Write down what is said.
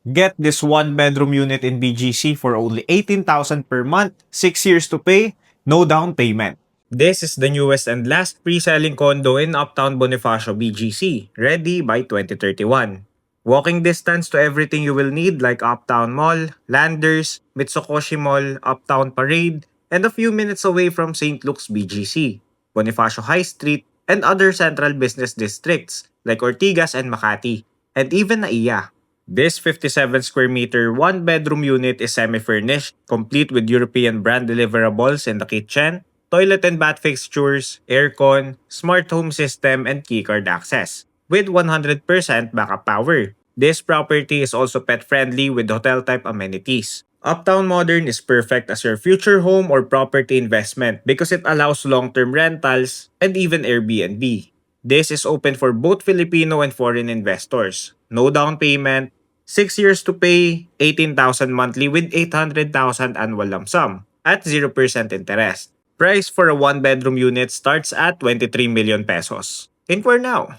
Get this one-bedroom unit in BGC for only 18,000 per month, 6 years to pay, no down payment. This is the newest and last pre-selling condo in Uptown Bonifacio, BGC, ready by 2031. Walking distance to everything you will need like Uptown Mall, Landers, Mitsukoshi Mall, Uptown Parade, and a few minutes away from St. Luke's BGC, Bonifacio High Street, and other central business districts like Ortigas and Makati, and even Naiya. This 57 square meter one-bedroom unit is semi-furnished, complete with European brand deliverables in the kitchen, toilet and bath fixtures, aircon, smart home system, and keycard access, with 100% backup power. This property is also pet-friendly with hotel-type amenities. Uptown Modern is perfect as your future home or property investment because it allows long-term rentals and even Airbnb. This is open for both Filipino and foreign investors. No down payment, 6 years to pay, 18,000 monthly with 800,000 annual lump sum at 0% interest. Price for a one-bedroom unit starts at 23 million pesos. Inquire now.